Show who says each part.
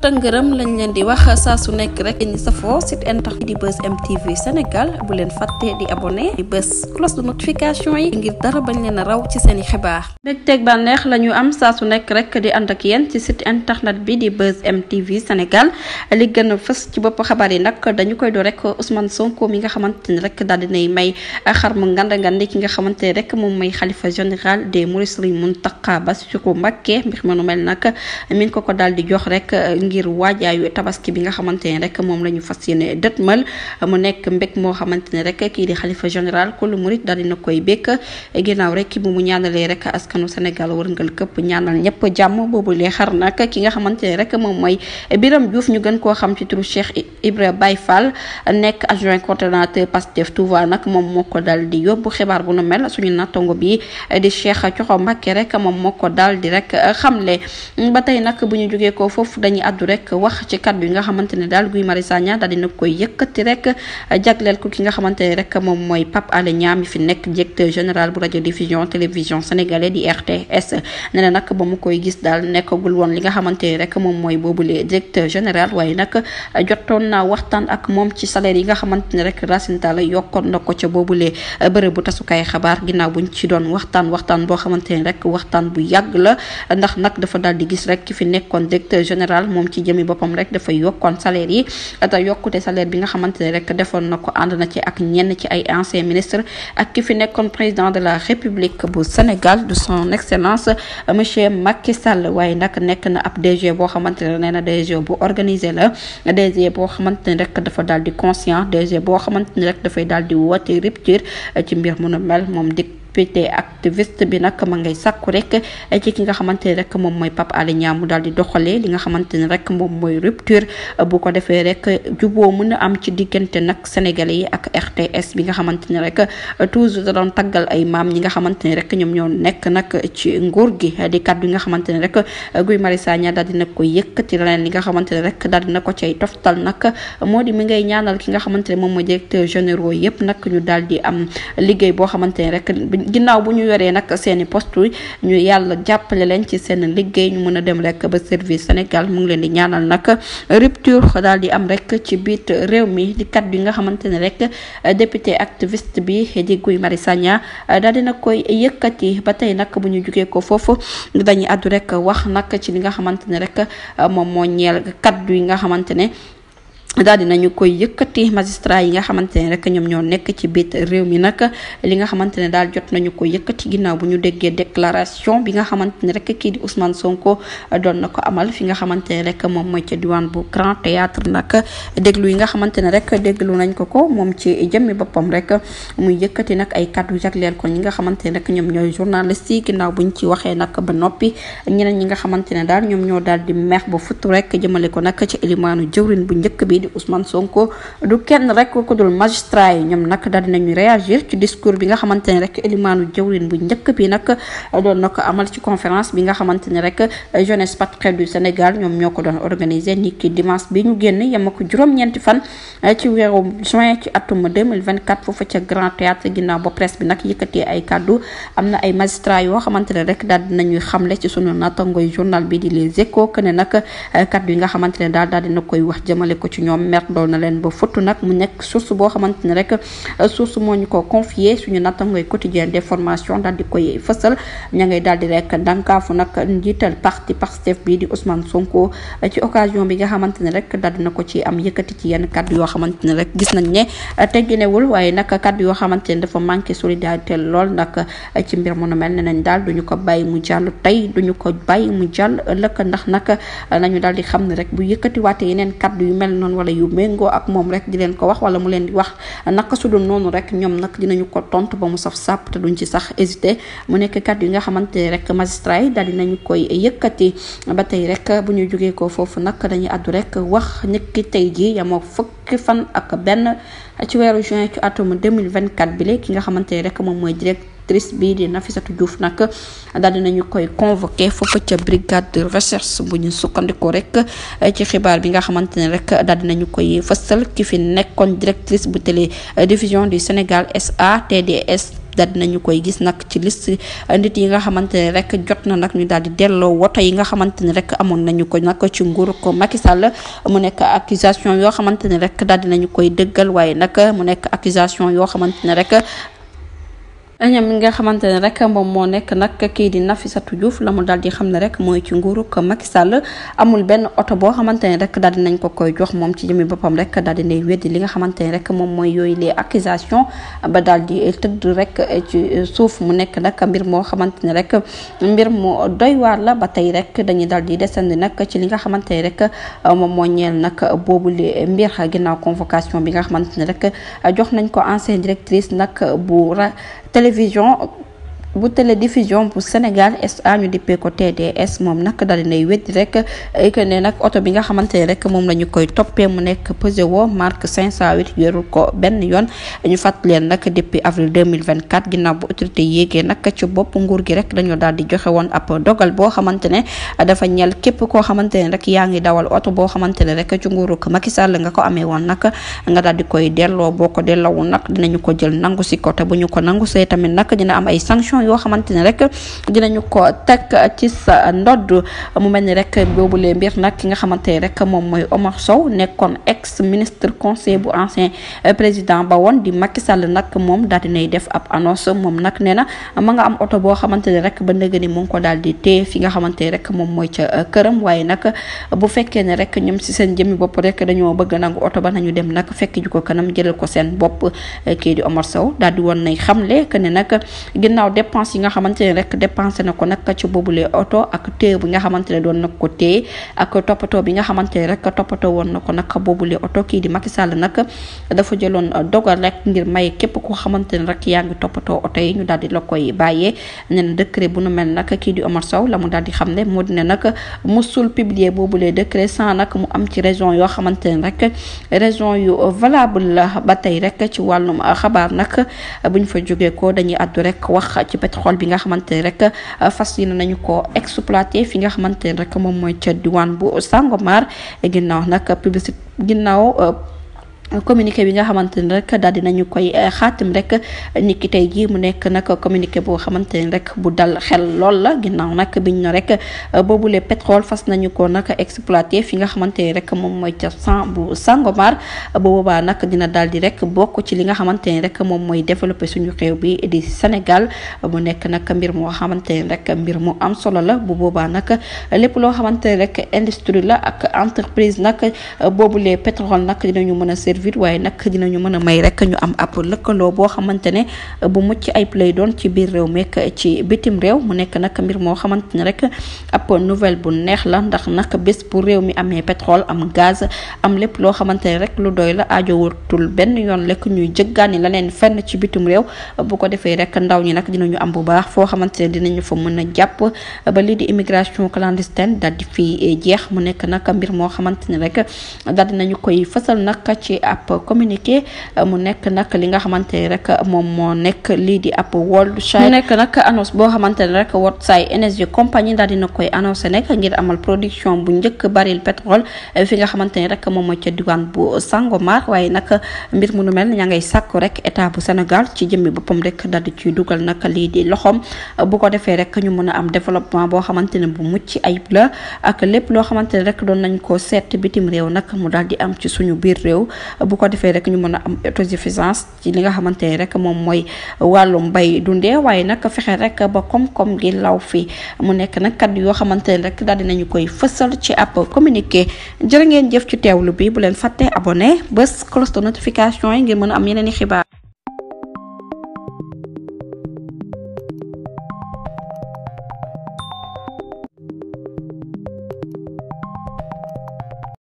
Speaker 1: tëngërëm lañ leen di wax saa su nekk rek ñi safoo site internet di Buzz MTV Sénégal bu leen fàtte di abonné di bës cloche de notification yi ngir dara bañ leen a raw ci seeni xibaar. mbégteeg bànneex la ñu am saa su nekk rek di ànd ak yéen ci site internet bi di Buzz MTV Sénégal li gën a fës ci bopp xabaar yi nag dañu koy do rek Ousmane Sonko mi nga xamante ni rek daal dinay may xar mu ngand ki nga xamante ne rek moom mooy xalifa général des Mourides Serigne Mountakha Bassirou Mbacké mbir ma nu mel nag min ko daal di jox rek ngir waajaayu tabaski bi nga xamante ne rek moom la ñu fas yéene dëtmal mu nekk mbég moo xamante ne rek kii di xalifa général kulu murit daal dina koy békk ginnaaw rek bu mu ñaanalee rek askanu Sénégal wërngal këpp ñaanal ñëpp jàmm boobu lee xar nag ki nga xamante ne rek moom mooy Biram Diouf ñu gën koo xam ci turu Cheikh Ibra Baye Fall nekk adjoint coordonnateur Pastef Touba nag moom moo ko daal di yóbbu xibaar bu nu mel suñu nattango bi di Cheikh Coxo Mbacké rek moom moo ko daal di rek xamle ba tey nag bu ñu jógee ko foofu dañuy addu rek wax ci kàddu yi nga xamante ne daal Guy Marius Sagna daal dina koy yëkkati rek jagleel ko ki nga xamante ne rek moom mooy Pape Alé Niang mi fi nekk directeur général bu rajo diffusion télévision sénégalais di RTS nee na nag ba mu koy gis daal nekkagul woon li nga xamante ne rek moom mooy boobule directeur général waaye nag jotoon naa waxtaan ak moom ci salaire yi nga xamante ne rek Racine Talla yokkoon na ko ca boobule bërëb bu tasukaay xabaar ginnaaw buñ ci doon waxtaan boo xamante ne rek waxtaan bu yàgg la ndax nag dafa daal di gis rek ki fi nekkoon directeur général moom ci jëmi boppam rek dafay yokkoon salaire yi te yokkute salaire bi nga xamante ne rek defoon na ko ànd na ci ak ñenn ci ay ancien ministre ak ki fi nekkoon président de la république bu Sénégal de son excellence monsieur Macky Sall waaye nag nekk na ab DG boo xamante ne nee na DG bu organisé la DG boo xamante ne rek dafa daal di conscient DG boo xamante ne rek dafay daal di woote rupture ci mbir mu nu mel moom député activiste bi nag ma ngay sàkku rek ci ki nga xamante ne rek moom mooy Pape Alé Niang mu daal di doxalee li nga xamante ne rek moom mooy rupture bu ko defee rek juboo mën a am ci diggante nag sénégalais yi ak RTS bi nga xamante ne rek toujours da doon taggal ay maam ñi nga xamante ne rek ñoom ñoo nekk nag ci nguur gi di kàddu yi nga xamante ne rek Guy Marius Sagna daal dina ko yëkkati leneen li nga xamante ne rek daal dina ko cay toftal nag moo di mi ngay ñaanal ki nga xamante ne moom mooy directeur généraux yëpp nag ñu daal di am liggéey boo xamante ne rek ginnaaw bu ñu yoree nag seeni poste ñu yàlla jàppale leen ci seen liggéey ñu mën a dem rek ba service Sénégal mu ngi leen di ñaanal nag rupture daal di am rek ci biit réew mi di kat yi nga xamante ne rek député activiste bi di Guy Marius Sagna daal dina koy yëkkati ba tey nag bu ñu jugee ko foofu dañuy addu rek wax nag ci li nga xamante ne rek moom moo ñeel kaddu yi nga xamante ne daal dinañu koy yëkkati magistrat yi nga xamante ne rek ñoom ñoo nekk ci biir réew mi nag li nga xamante ne daal jot nañu ko yëkkati ginnaaw bu ñu déggee déclaration bi nga xamante ne rek kii di Ousmane Sonko doon na ko amal fi nga xamante ne rek moom mooy ca diwaan bu Grand Théâtre nag déglu yi nga xamante ne rek déglu nañ ko moom ci jëmmi boppam rek muy yëkkati nag ay kàddu jagleel ko ñi nga xamante ne rek ñoom ñooy journaliste yi ginnaaw buñ ci waxee nag ba noppi ñeneen ñi nga xamante ne daal ñoom ñoo daal di meex ba futt rek jëmale ko nag ci élimaanu jëwrin bu njëkk bi di Ousmane Sonko du kenn rek ko dul magistrat yi ñoom nag daal dinañu réagir ci discours bi nga xamante ne rek élimaanu jëwrin bu njëkk bi nag doon na ko amal ci conférence bi nga xamante ne rek jeunesse patriote du Sénégal ñoom ñoo ko doon organiser ni ki dimanche bi ñu génn yem ko juróom-ñeenti fan ci weeru juin ci atum 2024 foofu ca Grand Théâtre ginnaaw ba presse bi nag yëkkatee ay kaddu am na ay magistrat yoo xamante ne rek daal dinañuy xamle ci sunu natangoy journal bi di Les Échos que ne nag kaddu yi nga xamante ne daal dina koy wax jëmale ko ci ñoom mer dool na leen ba fottu nag mu nekk source boo xamante ne rek source moo ñu ko confié suñu nattangoy quotidien d'information daal di koy fësal ña ngay daal di rek dankaafu nag njiital parti Pastef bi di Ousmane Sonko ci occasion bi nga xamante ne rek daal dina ko ci am yëkkati ci yenn kaddu yoo xamante ne rek gis nañ ne tegginewul waaye nag kaddu yoo xamante ne dafa manqué solidarité lool nag ci mbir mu nu mel ne nañ daal duñu ko bàyyi mu jàll tey duñu ko bàyyi mu jàll ëllëg ndax nag nañu daal di xam ne rek bu yëkkati waate yeneen kaddu yu mel noonu wala yu méngoo ak moom rek di leen ko wax wala mu leen di wax naka su dul noonu rek ñoom nag dinañu ko tontu ba mu saf sàpp te duñ ci sax hésité mu nekk kàddu yi nga xamante ne rek magistrat yi daal dinañu koy yëkkati ba tey rek bu ñu jógee ko foofu nag dañuy addu rek wax ñëkki tey ji yamoo fukki fan ak benn ci weeru juin ci atum 2024 bi ki nga xamante ne rek moom mooy directrice bi di Nafissatou Diouf nag daal dinañu koy convoqué foofu ca brigade de recherche bu ñu sukkandikoo rek ci xibaar bi nga xamante ne rek daal dinañu koy fësal ki fi nekkoon directrice bu télévision du Sénégal SA TDS daal dinañu koy gis nag ci liste nit yi nga xamante ne rek jot na nag ñu daal di delloo woto yi nga xamante ne rek amoon nañu ko nag ci nguuru ko Macky Sall mu nekk accusation yoo xamante ne rek daal dinañu koy dëggal waaye nag mu nekk accusation yoo xamante ne rek ñam mi nga xamante ne rek moom moo nekk nag kii di Nafissatou Diouf la mu daal di xam ne rek mooy ci nguuru ko Macky Sall amul benn oto boo xamante ne rek daal di nañ ko koy jox moom ci jëmi boppam rek daal di nay weddi li nga xamante ne rek moom mooy yooyu les accusations ba daal di tëdd rek ci suuf mu nekk nag mbir moo xamante ne rek mbir mu doy waar la ba tey rek dañuy daal di desandi nag ci li nga xamante ne rek moom moo ñeel nag boobu li mbir ginnaaw convocation bi nga xamante ne rek jox nañ ko ancienne directrice nag bu télédiffusion bu Sénégal SA ñu dippee ko TDS moom nag daal dinay weddi rek que ne nag oto bi nga xamante ne rek moom la ñu koy toppee mu nekk Peugeot marque 508 yorul ko benn yoon ñu fàttali leen nag depuis avril 2024 ginnaaw bu autorité yéegee nag ci bopp nguur gi rek dañoo daal di joxe woon ab dogal boo xamante ne dafa ñel képp koo xamante ne rek yaa ngi dawal oto boo xamante ne rek ci nguuru ko Macky Sall nga ko amee woon nag nga daal di koy delloo boo ko delloowu nag dinañu ko jël nangu si ko te bu ñu ko nangu see tamit nag dina am ay sanctions yoo xamante ne rek dinañu ko teg ci sa ndodd mu mel ni rek boobulee mbir nag ki nga xamante ne rek moom mooy Omar Sow nekkoon ex ministre conseiller bu ancien président ba woon di Macky Sall nag moom daal dinay def ab annonce moom nag nee na ma nga am oto boo xamante ne rek ba ndëgg ni mu ngi ko daal di téye fi nga xamante ne rek moom mooy ca këram waaye nag bu fekkee ne rek ñoom si seen jëmmi bopp rek dañoo bëgg nangu oto ba nañu dem nag fekk ju ko kanam jëlal ko seen bopp kii di Omar Sow daal di woon nay xamle que ne nag ginnaaw dépense yi nga xamante ne rek dépensé na ko nag ci boobule oto ak téye bi nga xamante ne doon na ko téye ak toppatoo bi nga xamante ne rek toppatoo woon na ko nag boobule oto kii di Macky Sall nag dafa jëloon dogal rek ngir may képp koo xamante ne rek yaa ngi toppatoo oto yi ñu daal di la koy bàyyee nee na décret bu nu mel nag kii di Omar Sow la mu daal di xam ne moo di ne nag musul publier boobule décret sans nag mu am ci raison yoo xamante ne rek raison yu valable la ba tey rek ci wàllum xabaar nag buñ fa jógee ko dañuy addu rek wax ci pétrole bi nga xamante ne rek fas yéene nañu ko exploité fi nga xamante ne rek moom mooy ca diwaan bu Sangomar ginnaaw nag publicité ginnaaw communiqué bi nga xamante ne rek daal dinañu koy xaatim rek niki tey jii mu nekk nag communiqué boo xamante ne rek bu dal xel lool la ginnaaw nag biñ na rek boobule pétrole fas nañu ko nag exploité fi nga xamante ne rek moom mooy ca bu Sangomar boobaa nag dina daal di rek bokk ci li nga xamante ne rek moom mooy développé suñu réew bi di Sénégal mu nekk nag mbir moo xamante ne rek mbir mu am solo la bu boobaa nag lépp loo xamante ne rek industrie la ak entreprise nag boobule pétrole nag dinañu mën a servir waaye nag dinañu mën a may rek ñu am ab lëkkaloo boo xamante ne bu mucc ayib lay doon ci biir réew mekk ci bitim réew mu nekk nag mbir moo xamante ne rek ab nouvelle bu neex la ndax nag bés bu réew mi amee pétrole am gaz am lépp loo xamante ne rek lu doy la aajowatul benn yoon lekk ñuy jëggaani leneen fenn ci bitim réew bu ko defee rek ndaw ñi nag dinañu am bu baax foo xamante ne dinañu fa mën a jàpp ba lii di immigration clandestine daal di fi jeex mu nekk nag mbir moo xamante ne rek daal dinañu koy fësal nag ci ab communiqué mu nekk nag li nga xamante ne rek moom moo nekk lii di ab World Shale mu nekk nag annonce boo xamante ne rek Woodside Energy Company daal dina koy annoncé nekk ngir amal production bu njëkk baril pétrole fi nga xamante ne rek moom mooy ca diwaan bu Sangomar waaye nag mbir mu nu mel ña ngay sàkku rek état bu Sénégal ci jëmmi boppam rek daal di ciy dugal nag lii di loxoom bu ko defee rek ñu mën a am développement boo xamante ne bu mucc ayib la ak lépp loo xamante ne rek doon nañ ko seet bitim réew nag mu daal di am ci suñu biir réew bu ko defee rek ñu mën a am autosuffisance ci li nga xamante ne rek moom mooy wàllum mbay dundee waaye nag fexe rek ba koom-koom gi law fi mu nekk nag kaddu yoo xamante ne rek daal dinañu koy fësal ci ab communiqué jërë ngeen jëf ci teewlu bi bu leen fàtte abonné bés cloche de notification yi ngir mën a am yeneen i xibaar